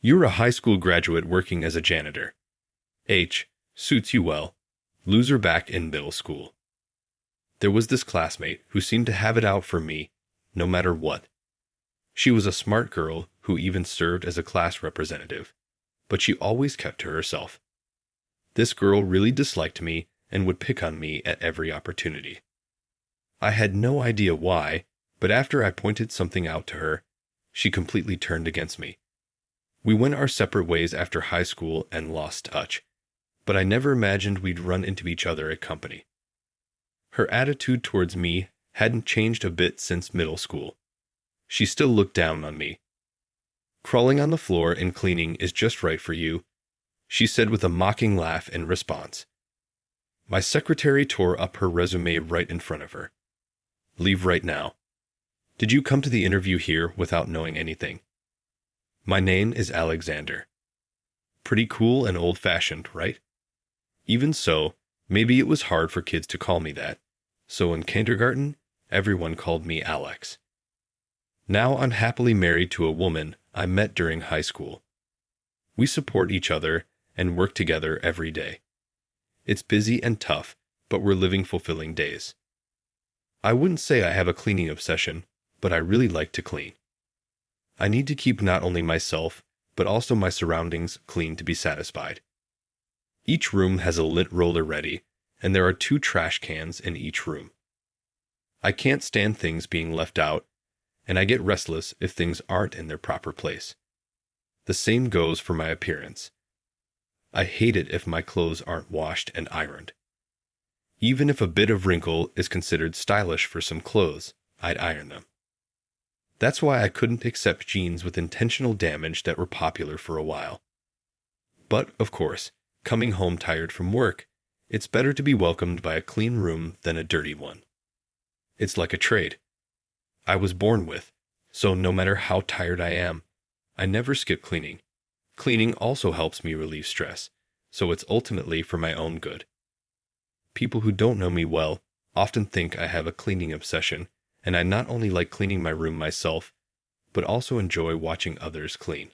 You're a high school graduate working as a janitor. H. Suits you well. Loser back in middle school. There was this classmate who seemed to have it out for me, no matter what. She was a smart girl who even served as a class representative, but she always kept to herself. This girl really disliked me and would pick on me at every opportunity. I had no idea why, but after I pointed something out to her, she completely turned against me. We went our separate ways after high school and lost touch, but I never imagined we'd run into each other at company. Her attitude towards me hadn't changed a bit since middle school. She still looked down on me. "Crawling on the floor and cleaning is just right for you," she said with a mocking laugh in response. My secretary tore up her resume right in front of her. "Leave right now. Did you come to the interview here without knowing anything? My name is Alexander." Pretty cool and old-fashioned, right? Even so, maybe it was hard for kids to call me that, so in kindergarten, everyone called me Alex. Now I'm happily married to a woman I met during high school. We support each other and work together every day. It's busy and tough, but we're living fulfilling days. I wouldn't say I have a cleaning obsession, but I really like to clean. I need to keep not only myself, but also my surroundings clean to be satisfied. Each room has a lint roller ready, and there are 2 trash cans in each room. I can't stand things being left out, and I get restless if things aren't in their proper place. The same goes for my appearance. I hate it if my clothes aren't washed and ironed. Even if a bit of wrinkle is considered stylish for some clothes, I'd iron them. That's why I couldn't accept jeans with intentional damage that were popular for a while. But, of course, coming home tired from work, it's better to be welcomed by a clean room than a dirty one. It's like a trade I was born with, so no matter how tired I am, I never skip cleaning. Cleaning also helps me relieve stress, so it's ultimately for my own good. People who don't know me well often think I have a cleaning obsession, and I not only like cleaning my room myself, but also enjoy watching others clean.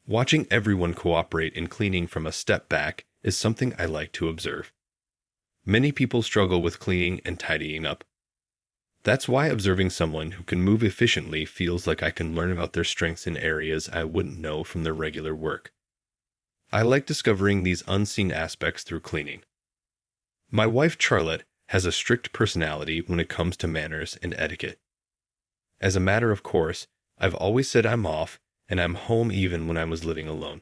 Watching everyone cooperate in cleaning from a step back is something I like to observe. Many people struggle with cleaning and tidying up. That's why observing someone who can move efficiently feels like I can learn about their strengths in areas I wouldn't know from their regular work. I like discovering these unseen aspects through cleaning. My wife Charlotte has a strict personality when it comes to manners and etiquette. As a matter of course, I've always said I'm off, and I'm home even when I was living alone.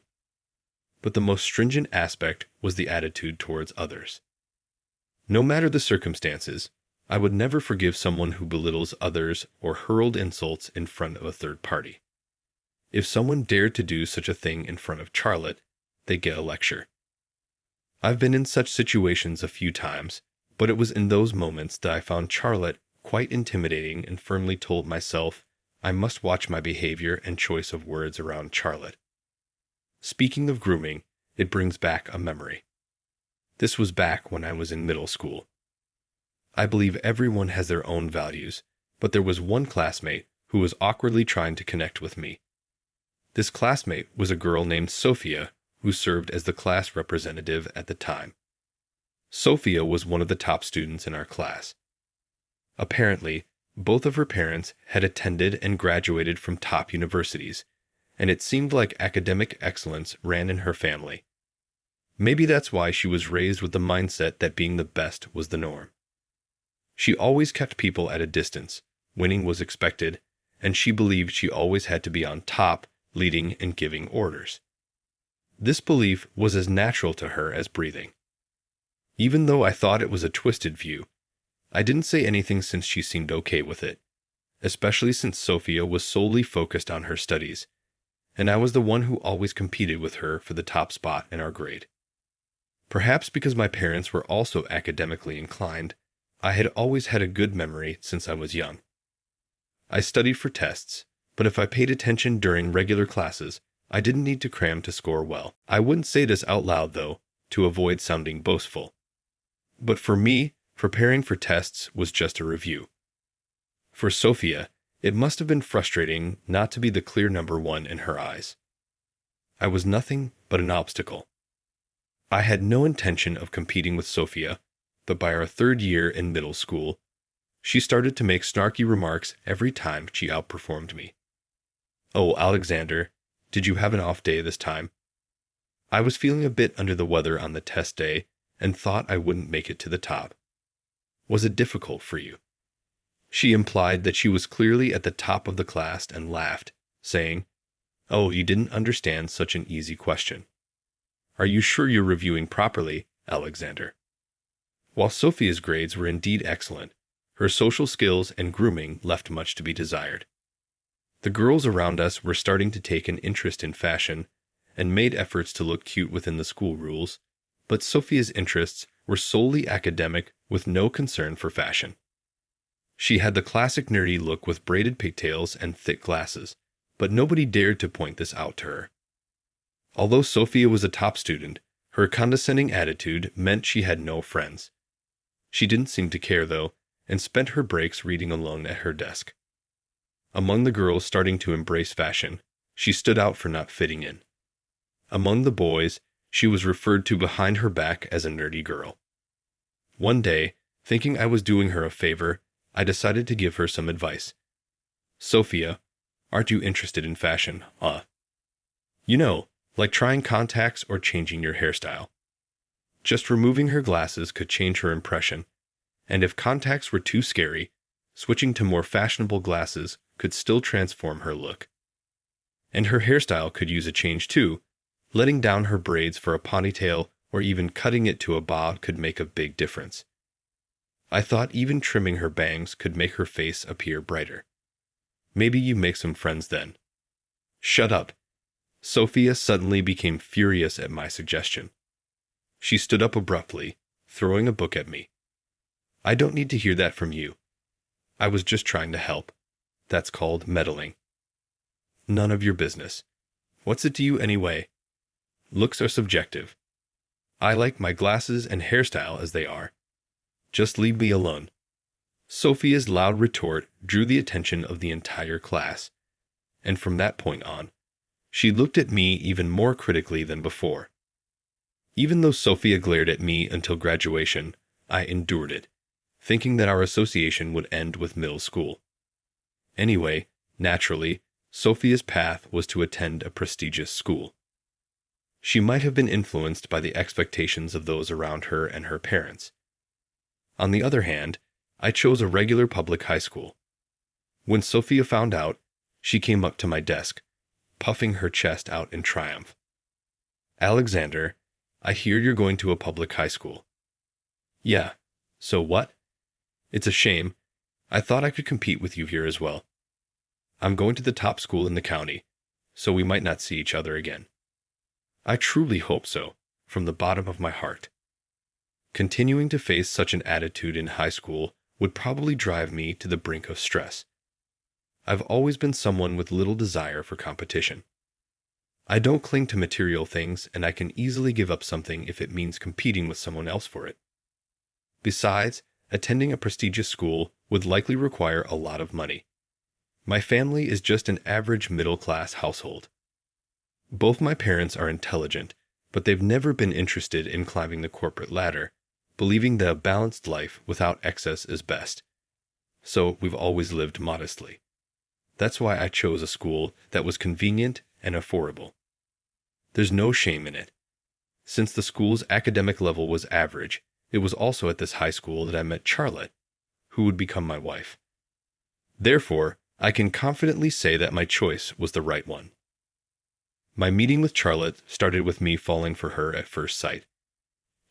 But the most stringent aspect was the attitude towards others. No matter the circumstances, I would never forgive someone who belittles others or hurled insults in front of a third party. If someone dared to do such a thing in front of Charlotte, they get a lecture. I've been in such situations a few times, but it was in those moments that I found Charlotte quite intimidating and firmly told myself I must watch my behavior and choice of words around Charlotte. Speaking of grooming, it brings back a memory. This was back when I was in middle school. I believe everyone has their own values, but there was one classmate who was awkwardly trying to connect with me. This classmate was a girl named Sophia, who served as the class representative at the time. Sophia was one of the top students in our class. Apparently, both of her parents had attended and graduated from top universities, and it seemed like academic excellence ran in her family. Maybe that's why she was raised with the mindset that being the best was the norm. She always kept people at a distance, winning was expected, and she believed she always had to be on top, leading and giving orders. This belief was as natural to her as breathing. Even though I thought it was a twisted view, I didn't say anything since she seemed okay with it, especially since Sophia was solely focused on her studies, and I was the one who always competed with her for the top spot in our grade. Perhaps because my parents were also academically inclined, I had always had a good memory since I was young. I studied for tests, but if I paid attention during regular classes, I didn't need to cram to score well. I wouldn't say this out loud, though, to avoid sounding boastful. But for me, preparing for tests was just a review. For Sophia, it must have been frustrating not to be the clear number one in her eyes. I was nothing but an obstacle. I had no intention of competing with Sophia, but by our third year in middle school, she started to make snarky remarks every time she outperformed me. "Oh, Alexander, did you have an off day this time?" I was feeling a bit under the weather on the test day and thought I wouldn't make it to the top. "Was it difficult for you?" She implied that she was clearly at the top of the class and laughed, saying, "Oh, you didn't understand such an easy question. Are you sure you're reviewing properly, Alexander?" While Sophia's grades were indeed excellent, her social skills and grooming left much to be desired. The girls around us were starting to take an interest in fashion and made efforts to look cute within the school rules, but Sophia's interests were solely academic with no concern for fashion. She had the classic nerdy look with braided pigtails and thick glasses, but nobody dared to point this out to her. Although Sophia was a top student, her condescending attitude meant she had no friends. She didn't seem to care, though, and spent her breaks reading alone at her desk. Among the girls starting to embrace fashion, she stood out for not fitting in. Among the boys, she was referred to behind her back as a nerdy girl. One day, thinking I was doing her a favor, I decided to give her some advice. "Sophia, aren't you interested in fashion, You know, like trying contacts or changing your hairstyle." Just removing her glasses could change her impression, and if contacts were too scary, switching to more fashionable glasses could still transform her look. And her hairstyle could use a change too. Letting down her braids for a ponytail or even cutting it to a bob could make a big difference. I thought even trimming her bangs could make her face appear brighter. Maybe you make some friends then. "Shut up." Sophia suddenly became furious at my suggestion. She stood up abruptly, throwing a book at me. "I don't need to hear that from you. I was just trying to help. That's called meddling." "None of your business. What's it to you anyway? Looks are subjective. I like my glasses and hairstyle as they are. Just leave me alone." Sophia's loud retort drew the attention of the entire class, and from that point on, she looked at me even more critically than before. Even though Sophia glared at me until graduation, I endured it, thinking that our association would end with middle school. Anyway, naturally, Sophia's path was to attend a prestigious school. She might have been influenced by the expectations of those around her and her parents. On the other hand, I chose a regular public high school. When Sophia found out, she came up to my desk, puffing her chest out in triumph. "Alexander, I hear you're going to a public high school." "Yeah, so what?" "It's a shame. I thought I could compete with you here as well. I'm going to the top school in the county, so we might not see each other again." I truly hope so, from the bottom of my heart. Continuing to face such an attitude in high school would probably drive me to the brink of stress. I've always been someone with little desire for competition. I don't cling to material things, and I can easily give up something if it means competing with someone else for it. Besides, attending a prestigious school would likely require a lot of money. My family is just an average middle-class household. Both my parents are intelligent, but they've never been interested in climbing the corporate ladder, believing that a balanced life without excess is best. So we've always lived modestly. That's why I chose a school that was convenient and affordable. There's no shame in it. Since the school's academic level was average, it was also at this high school that I met Charlotte, who would become my wife. Therefore, I can confidently say that my choice was the right one. My meeting with Charlotte started with me falling for her at first sight.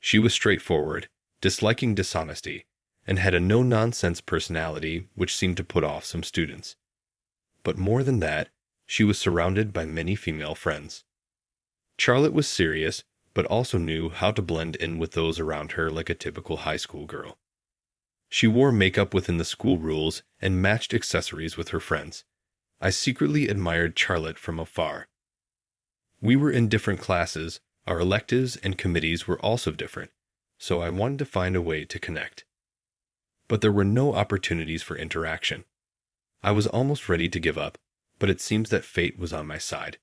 She was straightforward, disliking dishonesty, and had a no-nonsense personality which seemed to put off some students. But more than that, she was surrounded by many female friends. Charlotte was serious, but also knew how to blend in with those around her like a typical high school girl. She wore makeup within the school rules and matched accessories with her friends. I secretly admired Charlotte from afar. We were in different classes, our electives and committees were also different, so I wanted to find a way to connect. But there were no opportunities for interaction. I was almost ready to give up, but it seems that fate was on my side.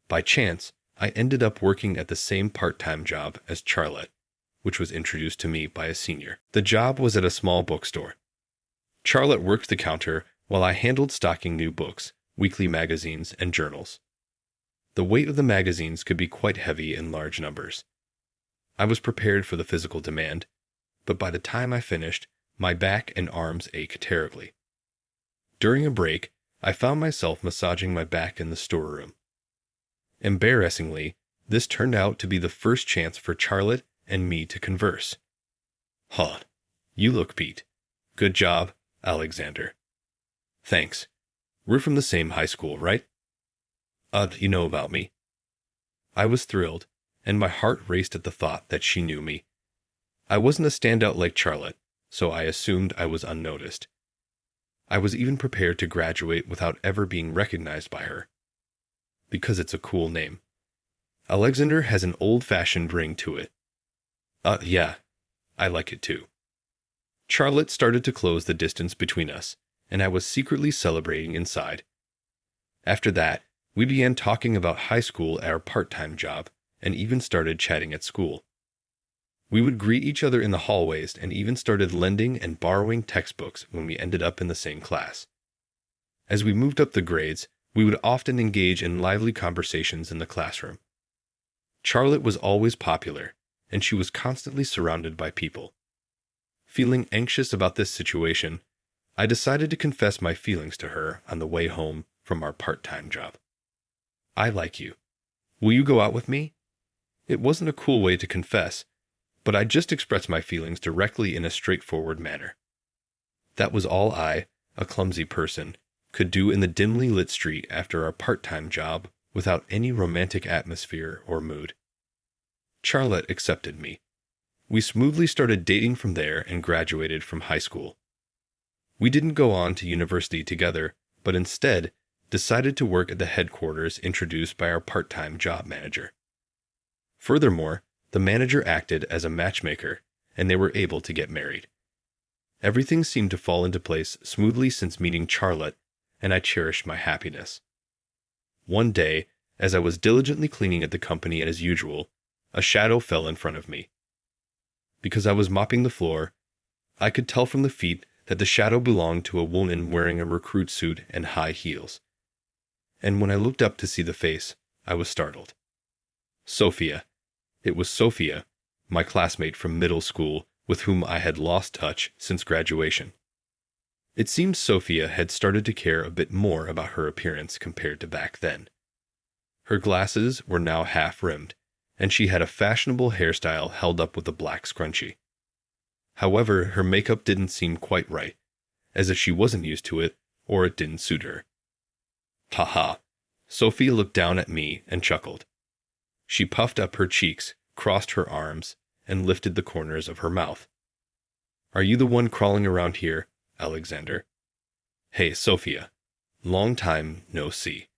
By chance, I ended up working at the same part-time job as Charlotte, which was introduced to me by a senior. The job was at a small bookstore. Charlotte worked the counter while I handled stocking new books, weekly magazines, and journals. The weight of the magazines could be quite heavy in large numbers. I was prepared for the physical demand, but by the time I finished, my back and arms ached terribly. During a break, I found myself massaging my back in the storeroom. Embarrassingly, this turned out to be the first chance for Charlotte and me to converse. "Huh, you look beat. Good job, Alexander." "Thanks. We're from the same high school, right?" You know about me." I was thrilled, and my heart raced at the thought that she knew me. I wasn't a standout like Charlotte, so I assumed I was unnoticed. I was even prepared to graduate without ever being recognized by her. Because it's a cool name. Alexander has an old-fashioned ring to it. Yeah, I like it too. Charlotte started to close the distance between us, and I was secretly celebrating inside. After that, we began talking about high school at our part-time job, and even started chatting at school. We would greet each other in the hallways and even started lending and borrowing textbooks when we ended up in the same class. As we moved up the grades, we would often engage in lively conversations in the classroom. Charlotte was always popular, and she was constantly surrounded by people. Feeling anxious about this situation, I decided to confess my feelings to her on the way home from our part-time job. "I like you. Will you go out with me?" It wasn't a cool way to confess, but I just expressed my feelings directly in a straightforward manner. That was all I, a clumsy person, could do in the dimly lit street after our part-time job without any romantic atmosphere or mood. Charlotte accepted me. We smoothly started dating from there and graduated from high school. We didn't go on to university together, but instead decided to work at the headquarters introduced by our part-time job manager. Furthermore, the manager acted as a matchmaker, and they were able to get married. Everything seemed to fall into place smoothly since meeting Charlotte, and I cherished my happiness. One day, as I was diligently cleaning at the company as usual, a shadow fell in front of me. Because I was mopping the floor, I could tell from the feet that the shadow belonged to a woman wearing a recruit suit and high heels. And when I looked up to see the face, I was startled. Sophia. It was Sophia, my classmate from middle school, with whom I had lost touch since graduation. It seemed Sophia had started to care a bit more about her appearance compared to back then. Her glasses were now half-rimmed, and she had a fashionable hairstyle held up with a black scrunchie. However, her makeup didn't seem quite right, as if she wasn't used to it or it didn't suit her. "Ha-ha." Sophia looked down at me and chuckled. She puffed up her cheeks, crossed her arms, and lifted the corners of her mouth. "Are you the one crawling around here, Alexander?" "Hey, Sophia. Long time no see.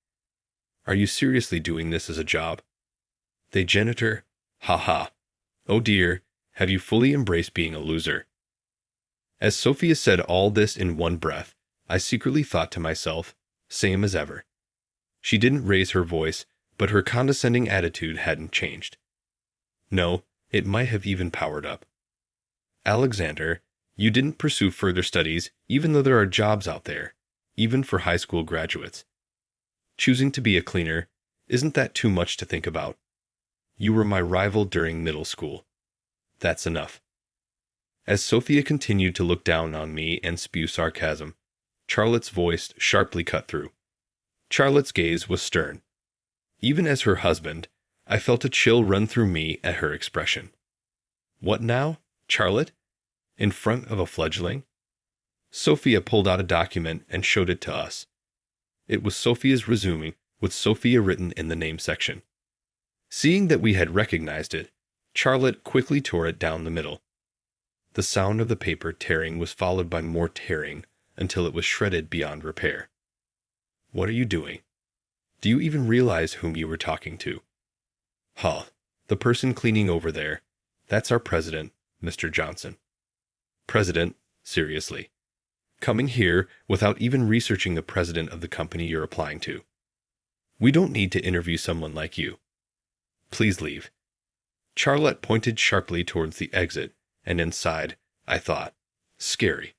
Are you seriously doing this as a job?" "The janitor? Ha-ha. Oh dear, have you fully embraced being a loser?" As Sophia said all this in one breath, I secretly thought to myself, same as ever. She didn't raise her voice, but her condescending attitude hadn't changed. No, it might have even powered up. "Alexander, you didn't pursue further studies even though there are jobs out there, even for high school graduates. Choosing to be a cleaner, isn't that too much to think about? You were my rival during middle school. That's enough." As Sophia continued to look down on me and spew sarcasm, Charlotte's voice sharply cut through. Charlotte's gaze was stern. Even as her husband, I felt a chill run through me at her expression. "What now, Charlotte? In front of a fledgling?" Sophia pulled out a document and showed it to us. It was Sophia's resume, with Sophia written in the name section. Seeing that we had recognized it, Charlotte quickly tore it down the middle. The sound of the paper tearing was followed by more tearing until it was shredded beyond repair. "What are you doing? Do you even realize whom you were talking to?" "Huh, the person cleaning over there. That's our president, Mr. Johnson." "President? Seriously? Coming here without even researching the president of the company you're applying to?" We don't need to interview someone like you. Please leave. Charlotte pointed sharply towards the exit, and inside, I thought, scary.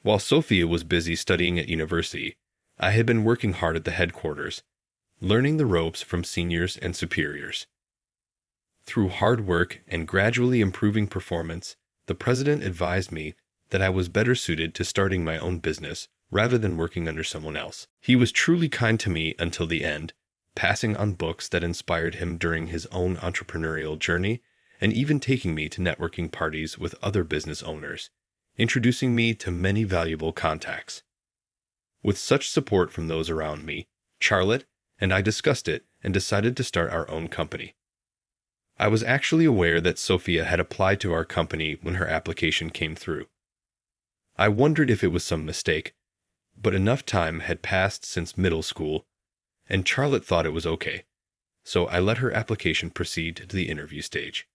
While Sophia was busy studying at university, I had been working hard at the headquarters, learning the ropes from seniors and superiors. Through hard work and gradually improving performance, the president advised me that I was better suited to starting my own business rather than working under someone else. He was truly kind to me until the end, passing on books that inspired him during his own entrepreneurial journey, and even taking me to networking parties with other business owners, introducing me to many valuable contacts. With such support from those around me, Charlotte and I discussed it and decided to start our own company. I was actually aware that Sophia had applied to our company when her application came through. I wondered if it was some mistake, but enough time had passed since middle school, and Charlotte thought it was okay, so I let her application proceed to the interview stage.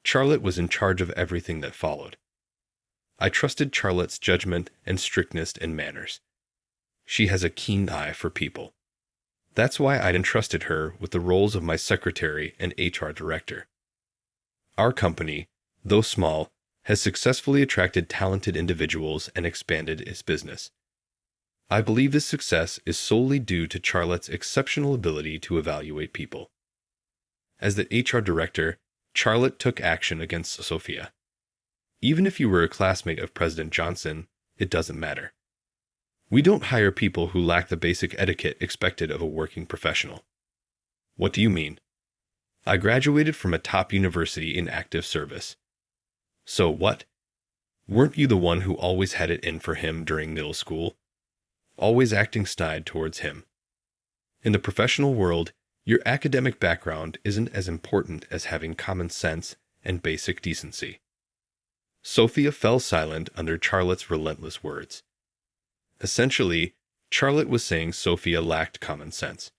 Charlotte was in charge of everything that followed. I trusted Charlotte's judgment and strictness in manners. She has a keen eye for people. That's why I'd entrusted her with the roles of my secretary and HR director. Our company, though small, has successfully attracted talented individuals and expanded its business. I believe this success is solely due to Charlotte's exceptional ability to evaluate people. As the HR director, Charlotte took action against Sophia. Even if you were a classmate of President Johnson, it doesn't matter. We don't hire people who lack the basic etiquette expected of a working professional. What do you mean? I graduated from a top university in active service. So what? Weren't you the one who always had it in for him during middle school? Always acting snide towards him. In the professional world, your academic background isn't as important as having common sense and basic decency. Sophia fell silent under Charlotte's relentless words. Essentially, Charlotte was saying Sophia lacked common sense.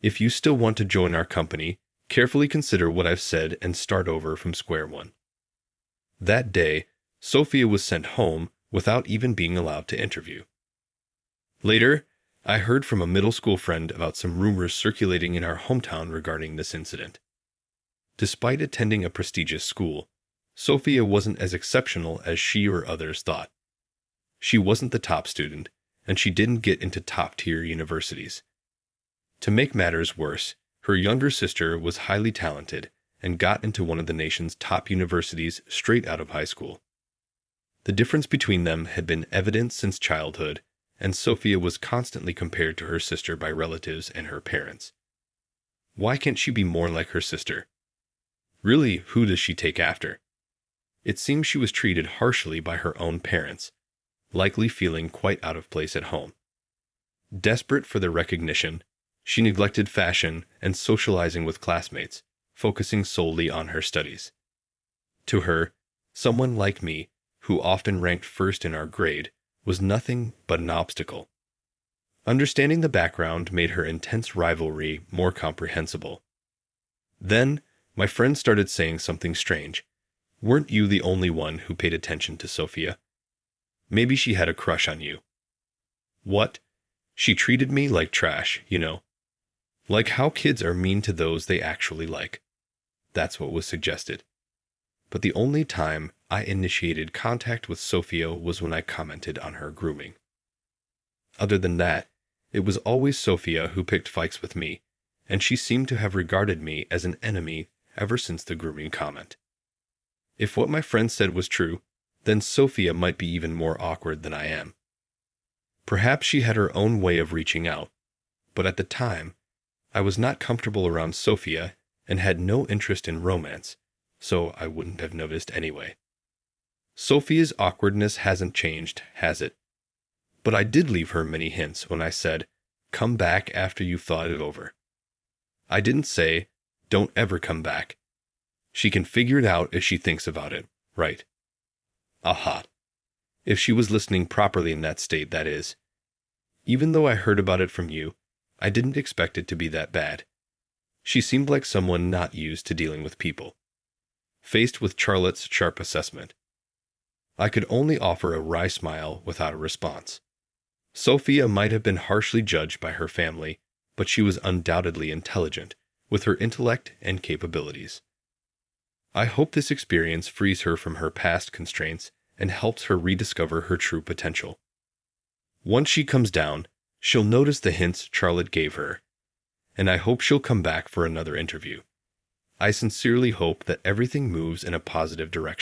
If you still want to join our company, carefully consider what I've said and start over from square one. That day, Sophia was sent home without even being allowed to interview. Later, I heard from a middle school friend about some rumors circulating in our hometown regarding this incident. Despite attending a prestigious school, Sophia wasn't as exceptional as she or others thought. She wasn't the top student, and she didn't get into top-tier universities. To make matters worse, her younger sister was highly talented and got into one of the nation's top universities straight out of high school. The difference between them had been evident since childhood, and Sophia was constantly compared to her sister by relatives and her parents. Why can't she be more like her sister? Really, who does she take after? It seems she was treated harshly by her own parents, likely feeling quite out of place at home. Desperate for the recognition, she neglected fashion and socializing with classmates, focusing solely on her studies. To her, someone like me, who often ranked first in our grade, was nothing but an obstacle. Understanding the background made her intense rivalry more comprehensible. Then, my friend started saying something strange. Weren't you the only one who paid attention to Sophia? Maybe she had a crush on you. What? She treated me like trash, you know. Like how kids are mean to those they actually like. That's what was suggested. But the only time I initiated contact with Sophia was when I commented on her grooming. Other than that, it was always Sophia who picked fights with me, and she seemed to have regarded me as an enemy ever since the grooming comment. If what my friend said was true, then Sophia might be even more awkward than I am. Perhaps she had her own way of reaching out, but at the time, I was not comfortable around Sophia and had no interest in romance, so I wouldn't have noticed anyway. Sophia's awkwardness hasn't changed, has it? But I did leave her many hints when I said, "Come back after you've thought it over." I didn't say, "Don't ever come back." She can figure it out if she thinks about it, right? Aha. If she was listening properly in that state, that is. Even though I heard about it from you, I didn't expect it to be that bad. She seemed like someone not used to dealing with people. Faced with Charlotte's sharp assessment, I could only offer a wry smile without a response. Sophia might have been harshly judged by her family, but she was undoubtedly intelligent, with her intellect and capabilities. I hope this experience frees her from her past constraints and helps her rediscover her true potential. Once she comes down, she'll notice the hints Charlotte gave her, and I hope she'll come back for another interview. I sincerely hope that everything moves in a positive direction.